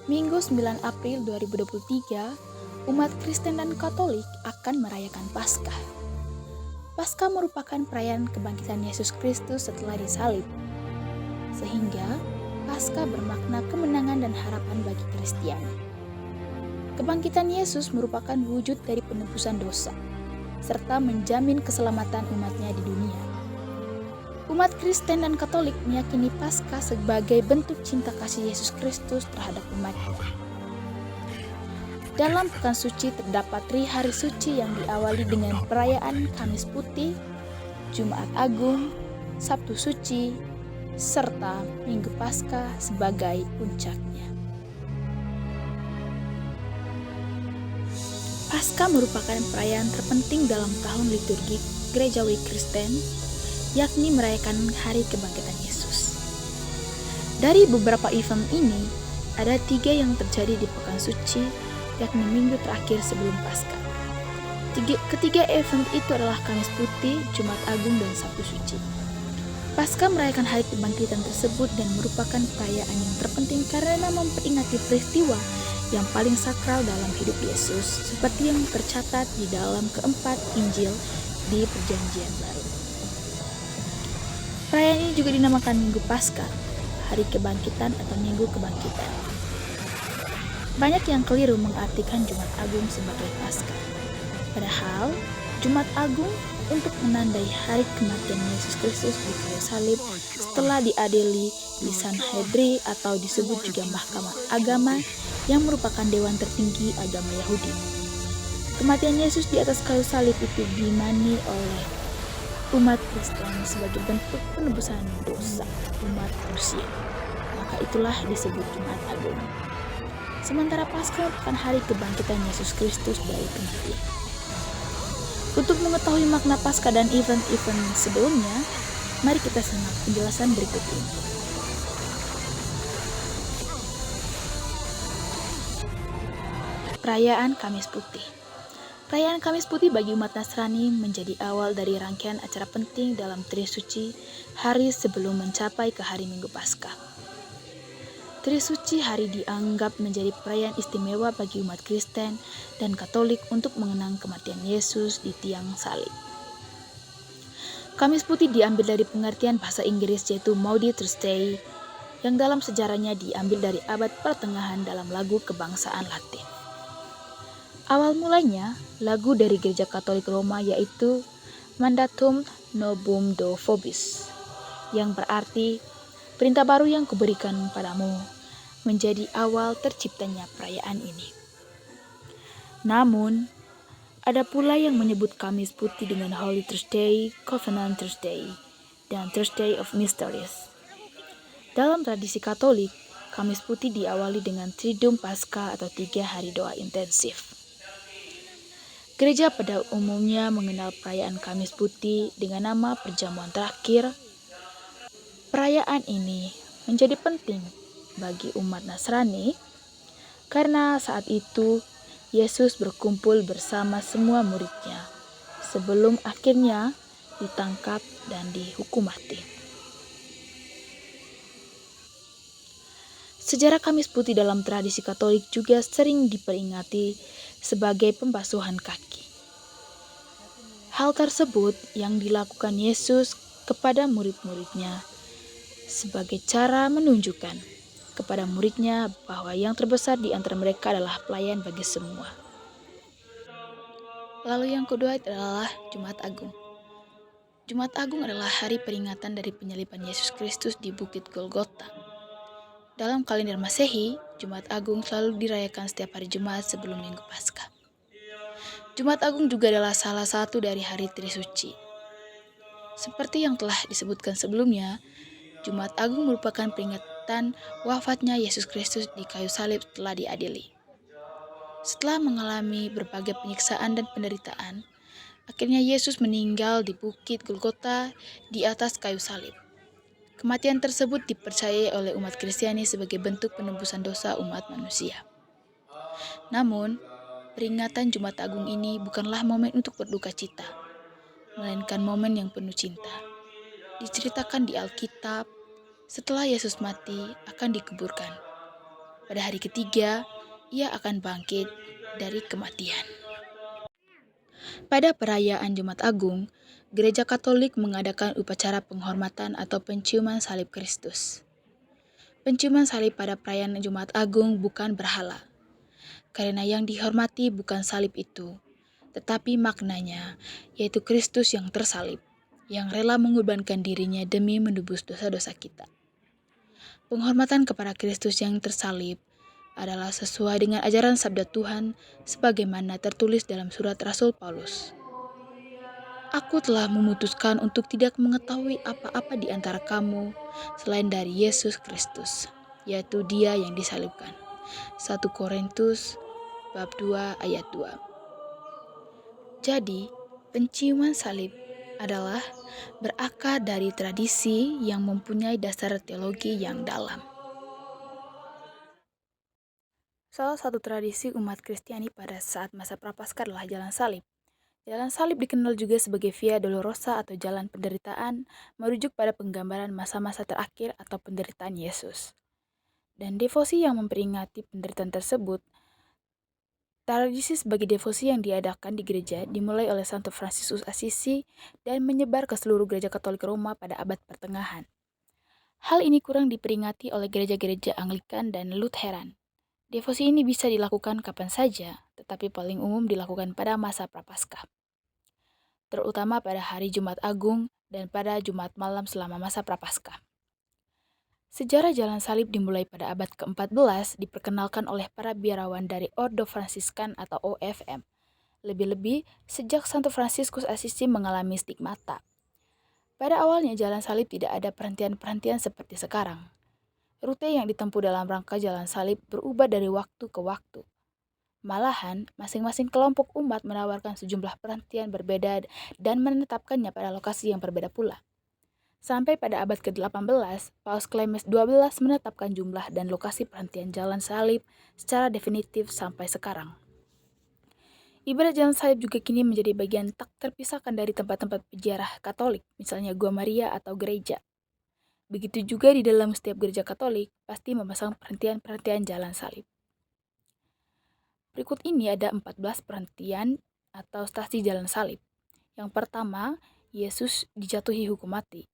Minggu 9 April 2023, umat Kristen dan Katolik akan merayakan Paskah. Paskah merupakan perayaan kebangkitan Yesus Kristus setelah disalib. Sehingga, Paskah bermakna kemenangan dan harapan bagi Kristiani. Kebangkitan Yesus merupakan wujud dari penebusan dosa, serta menjamin keselamatan umatnya di dunia. Umat Kristen dan Katolik meyakini Paskah sebagai bentuk cinta kasih Yesus Kristus terhadap umatnya. Dalam pekan suci terdapat hari suci yang diawali dengan perayaan Kamis Putih, Jumat Agung, Sabtu Suci, serta Minggu Paskah sebagai puncaknya. Paskah merupakan perayaan terpenting dalam tahun liturgi gerejawi Kristen, yakni merayakan hari kebangkitan Yesus. Dari beberapa event ini, ada 3 yang terjadi di pekan suci, yakni minggu terakhir sebelum Paskah. Ketiga event itu adalah Kamis Putih, Jumat Agung, dan Sabtu Suci. Paskah merayakan hari kebangkitan tersebut dan merupakan perayaan yang terpenting karena memperingati peristiwa yang paling sakral dalam hidup Yesus, seperti yang tercatat di dalam keempat Injil di Perjanjian Baru. Perayaan ini juga dinamakan Minggu Paskah, Hari Kebangkitan atau Minggu Kebangkitan. Banyak yang keliru mengartikan Jumat Agung sebagai Paskah. Padahal, Jumat Agung untuk menandai hari kematian Yesus Kristus di kayu salib setelah diadili di Sanhedrin atau disebut juga Mahkamah Agama yang merupakan dewan tertinggi agama Yahudi. Kematian Yesus di atas kayu salib itu diimani oleh umat Kristen sebagai bentuk penebusan dosa umat manusia. Maka itulah disebut Jumat Agung. Sementara Paskah merupakan hari kebangkitan Yesus Kristus dari kematian. Untuk mengetahui makna Paskah dan event-event sebelumnya, mari kita simak penjelasan berikut ini. Perayaan Kamis Putih. Perayaan Kamis Putih bagi umat Nasrani menjadi awal dari rangkaian acara penting dalam Trisuci hari sebelum mencapai ke hari Minggu Paskah. Trisuci hari dianggap menjadi perayaan istimewa bagi umat Kristen dan Katolik untuk mengenang kematian Yesus di tiang salib. Kamis Putih diambil dari pengertian bahasa Inggris yaitu Maundy Thursday, yang dalam sejarahnya diambil dari abad pertengahan dalam lagu kebangsaan Latin. Awal mulanya, lagu dari Gereja Katolik Roma yaitu Mandatum Novum do Vobis, yang berarti perintah baru yang kuberikan padamu, menjadi awal terciptanya perayaan ini. Namun, ada pula yang menyebut Kamis Putih dengan Holy Thursday, Covenant Thursday, dan Thursday of Mysteries. Dalam tradisi Katolik, Kamis Putih diawali dengan Triduum Paskah atau 3 hari doa intensif. Gereja pada umumnya mengenal perayaan Kamis Putih dengan nama perjamuan terakhir. Perayaan ini menjadi penting bagi umat Nasrani karena saat itu Yesus berkumpul bersama semua muridnya sebelum akhirnya ditangkap dan dihukum mati. Sejarah Kamis Putih dalam tradisi Katolik juga sering diperingati sebagai pembasuhan kaki. Hal tersebut yang dilakukan Yesus kepada murid-muridnya sebagai cara menunjukkan kepada muridnya bahwa yang terbesar di antara mereka adalah pelayan bagi semua. Lalu yang kedua adalah Jumat Agung. Jumat Agung adalah hari peringatan dari penyaliban Yesus Kristus di Bukit Golgota. Dalam kalender Masehi, Jumat Agung selalu dirayakan setiap hari Jumat sebelum Minggu Paskah. Jumat Agung juga adalah salah satu dari hari Trisuci. Seperti yang telah disebutkan sebelumnya, Jumat Agung merupakan peringatan wafatnya Yesus Kristus di kayu salib setelah diadili. Setelah mengalami berbagai penyiksaan dan penderitaan, akhirnya Yesus meninggal di Bukit Golgota di atas kayu salib. Kematian tersebut dipercayai oleh umat Kristiani sebagai bentuk penebusan dosa umat manusia. Namun, peringatan Jumat Agung ini bukanlah momen untuk berduka cita, melainkan momen yang penuh cinta. Diceritakan di Alkitab, setelah Yesus mati akan dikuburkan. Pada hari ketiga, ia akan bangkit dari kematian. Pada perayaan Jumat Agung, Gereja Katolik mengadakan upacara penghormatan atau penciuman salib Kristus. Penciuman salib pada perayaan Jumat Agung bukan berhala, karena yang dihormati bukan salib itu, tetapi maknanya, yaitu Kristus yang tersalib, yang rela mengorbankan dirinya demi menebus dosa-dosa kita. Penghormatan kepada Kristus yang tersalib adalah sesuai dengan ajaran sabda Tuhan sebagaimana tertulis dalam surat Rasul Paulus. Aku telah memutuskan untuk tidak mengetahui apa-apa di antara kamu selain dari Yesus Kristus, yaitu Dia yang disalibkan. 1 Korintus bab 2 ayat 2. Jadi, penciuman salib adalah berakar dari tradisi yang mempunyai dasar teologi yang dalam. Salah satu tradisi umat Kristiani pada saat masa Prapaskah adalah jalan salib. Jalan salib dikenal juga sebagai Via Dolorosa atau jalan penderitaan, merujuk pada penggambaran masa-masa terakhir atau penderitaan Yesus. Dan devosi yang memperingati penderitaan tersebut, tradisi sebagai devosi yang diadakan di gereja dimulai oleh Santo Fransiskus Assisi dan menyebar ke seluruh gereja Katolik Roma pada abad pertengahan. Hal ini kurang diperingati oleh gereja-gereja Anglikan dan Lutheran. Devosi ini bisa dilakukan kapan saja, tetapi paling umum dilakukan pada masa Prapaskah, terutama pada hari Jumat Agung dan pada Jumat malam selama masa Prapaskah. Sejarah jalan salib dimulai pada abad ke-14 diperkenalkan oleh para biarawan dari Ordo Fransiskan atau OFM. Lebih-lebih, sejak Santo Fransiskus Assisi mengalami stigmata. Pada awalnya jalan salib tidak ada perhentian-perhentian seperti sekarang. Rute yang ditempuh dalam rangka jalan salib berubah dari waktu ke waktu. Malahan, masing-masing kelompok umat menawarkan sejumlah perhentian berbeda dan menetapkannya pada lokasi yang berbeda pula. Sampai pada abad ke-18, Paus Clemens XII menetapkan jumlah dan lokasi perhentian jalan salib secara definitif sampai sekarang. Ibadah jalan salib juga kini menjadi bagian tak terpisahkan dari tempat-tempat peziarah Katolik, misalnya Gua Maria atau gereja. Begitu juga di dalam setiap gereja Katolik, pasti memasang perhentian-perhentian jalan salib. Berikut ini ada 14 perhentian atau stasi jalan salib. Yang pertama, Yesus dijatuhi hukum mati.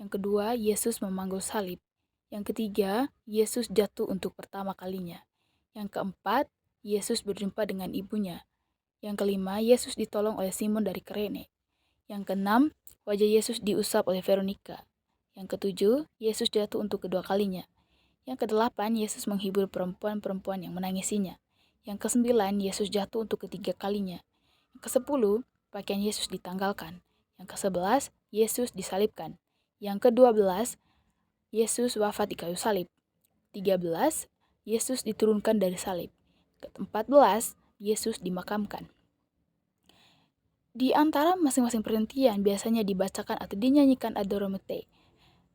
Yang kedua, Yesus memanggul salib. Yang ketiga, Yesus jatuh untuk pertama kalinya. Yang keempat, Yesus berjumpa dengan ibunya. Yang kelima, Yesus ditolong oleh Simon dari Kirene. Yang keenam, wajah Yesus diusap oleh Veronika. Yang ketujuh, Yesus jatuh untuk kedua kalinya. Yang kedelapan, Yesus menghibur perempuan-perempuan yang menangisinya. Yang kesembilan, Yesus jatuh untuk ketiga kalinya. Yang kesepuluh, pakaian Yesus ditanggalkan. Yang kesebelas, Yesus disalibkan. Yang ke-12, Yesus wafat di kayu salib. 13, Yesus diturunkan dari salib. Ke-14, Yesus dimakamkan. Di antara masing-masing perhentian biasanya dibacakan atau dinyanyikan Adoromete.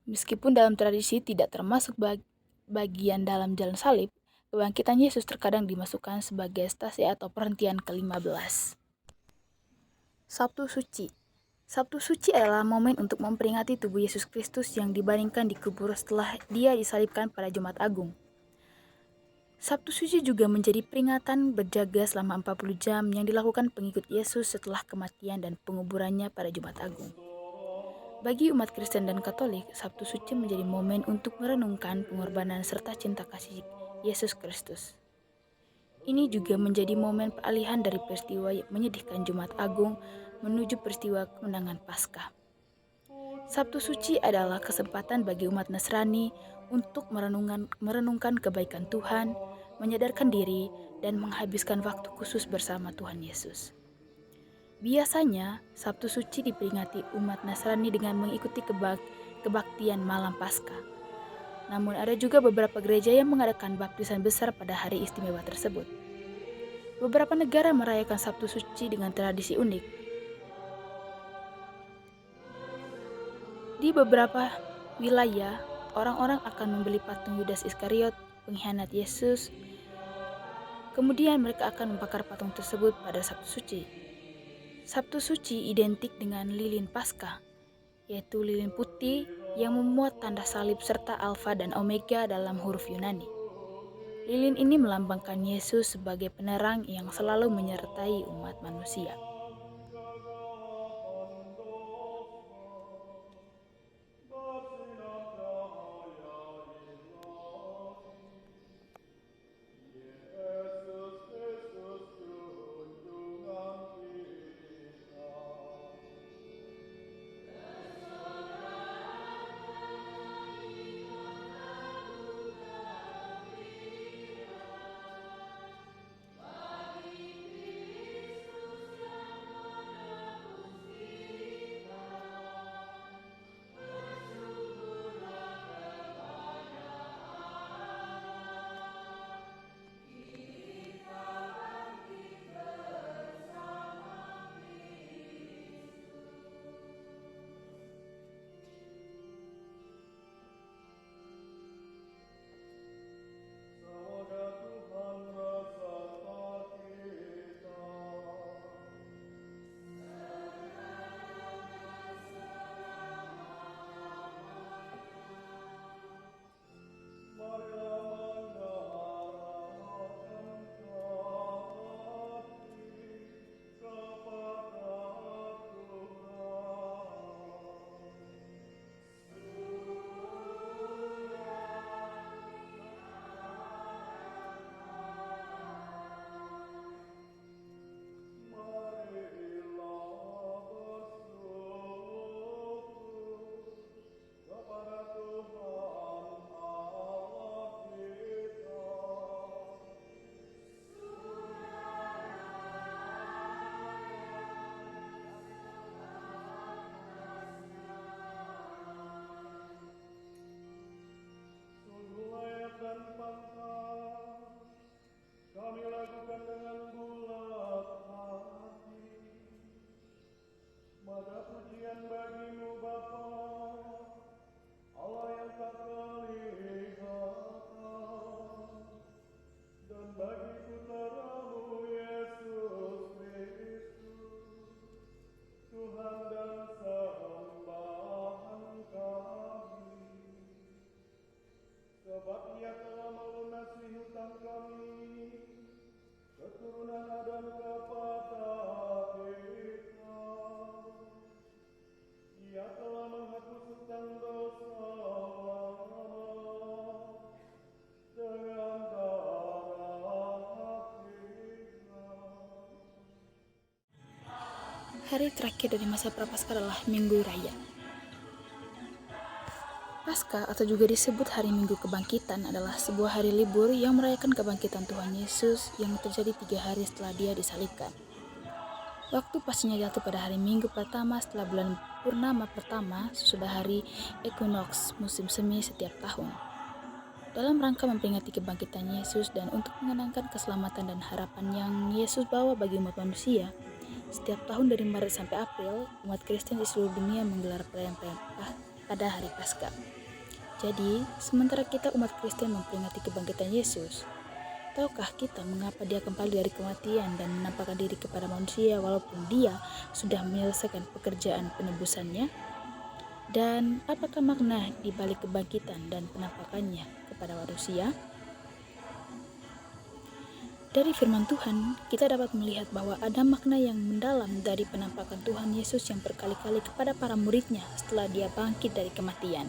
Meskipun dalam tradisi tidak termasuk bagian dalam jalan salib, kebangkitan Yesus terkadang dimasukkan sebagai stasi atau perhentian ke-15. Sabtu Suci. Sabtu Suci adalah momen untuk memperingati tubuh Yesus Kristus yang dibaringkan di kubur setelah Dia disalibkan pada Jumat Agung. Sabtu Suci juga menjadi peringatan berjaga selama 40 jam yang dilakukan pengikut Yesus setelah kematian dan penguburannya pada Jumat Agung. Bagi umat Kristen dan Katolik, Sabtu Suci menjadi momen untuk merenungkan pengorbanan serta cinta kasih Yesus Kristus. Ini juga menjadi momen peralihan dari peristiwa menyedihkan Jumat Agung menuju peristiwa kemenangan Paskah. Sabtu Suci adalah kesempatan bagi umat Nasrani untuk merenungkan kebaikan Tuhan, menyadarkan diri, dan menghabiskan waktu khusus bersama Tuhan Yesus. Biasanya, Sabtu Suci diperingati umat Nasrani dengan mengikuti kebaktian malam Paskah. Namun ada juga beberapa gereja yang mengadakan baptisan besar pada hari istimewa tersebut. Beberapa negara merayakan Sabtu Suci dengan tradisi unik. Di beberapa wilayah, orang-orang akan membeli patung Yudas Iskariot, pengkhianat Yesus. Kemudian mereka akan membakar patung tersebut pada Sabtu Suci. Sabtu Suci identik dengan lilin Paskah, yaitu lilin putih yang memuat tanda salib serta alfa dan omega dalam huruf Yunani. Lilin ini melambangkan Yesus sebagai penerang yang selalu menyertai umat manusia. Kami lakukan dengan bulat hati. Maka pujian bagimu Bapa, Allah yang tak kelihatan, dan bagi putra-Mu Yesus Kristus, Tuhan dan sembahan kami. Sebab Ia telah melunasi hutang kami, keturunan Adam kepada kita. Ia telah menghapus hutang dosa lama dengan darah Kita. Hari terakhir dari masa Prapaskah adalah Minggu Raya. Paskah atau juga disebut Hari Minggu Kebangkitan adalah sebuah hari libur yang merayakan kebangkitan Tuhan Yesus yang terjadi 3 hari setelah Dia disalibkan. Waktu pastinya jatuh pada hari Minggu pertama setelah bulan purnama pertama sesudah hari equinox musim semi setiap tahun. Dalam rangka memperingati kebangkitan Yesus dan untuk mengenangkan keselamatan dan harapan yang Yesus bawa bagi umat manusia, setiap tahun dari Maret sampai April, umat Kristen di seluruh dunia menggelar perayaan pada hari Paskah. Jadi, sementara kita umat Kristen memperingati kebangkitan Yesus, tahukah kita mengapa Dia kembali dari kematian dan menampakkan diri kepada manusia walaupun Dia sudah menyelesaikan pekerjaan penebusannya? Dan apakah makna di balik kebangkitan dan penampakannya kepada manusia? Dari firman Tuhan, kita dapat melihat bahwa ada makna yang mendalam dari penampakan Tuhan Yesus yang berkali-kali kepada para murid-Nya setelah Dia bangkit dari kematian.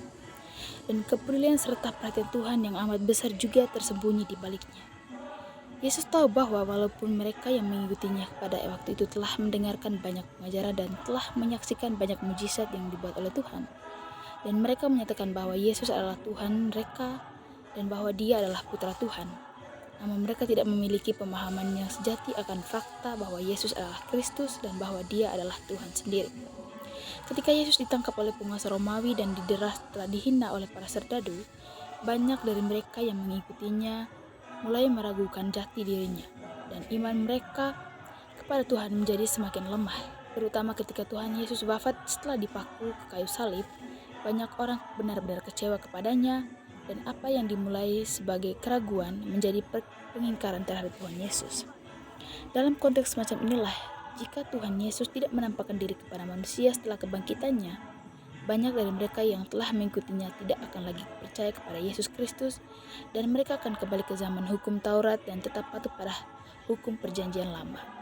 Dan kepedulian serta perhatian Tuhan yang amat besar juga tersembunyi di baliknya. Yesus tahu bahwa walaupun mereka yang mengikutinya pada waktu itu telah mendengarkan banyak pengajaran dan telah menyaksikan banyak mujizat yang dibuat oleh Tuhan, dan mereka menyatakan bahwa Yesus adalah Tuhan mereka dan bahwa Dia adalah Putra Tuhan, namun mereka tidak memiliki pemahaman yang sejati akan fakta bahwa Yesus adalah Kristus dan bahwa Dia adalah Tuhan sendiri. Ketika Yesus ditangkap oleh penguasa Romawi dan didera setelah dihina oleh para serdadu, banyak dari mereka yang mengikutinya mulai meragukan jati dirinya, dan iman mereka kepada Tuhan menjadi semakin lemah, terutama ketika Tuhan Yesus wafat setelah dipaku ke kayu salib. Banyak orang benar-benar kecewa kepadanya, dan apa yang dimulai sebagai keraguan menjadi pengingkaran terhadap Tuhan Yesus. Dalam konteks semacam inilah, jika Tuhan Yesus tidak menampakkan diri kepada manusia setelah kebangkitannya, banyak dari mereka yang telah mengikutinya tidak akan lagi percaya kepada Yesus Kristus, dan mereka akan kembali ke zaman hukum Taurat dan tetap patuh pada hukum perjanjian lama.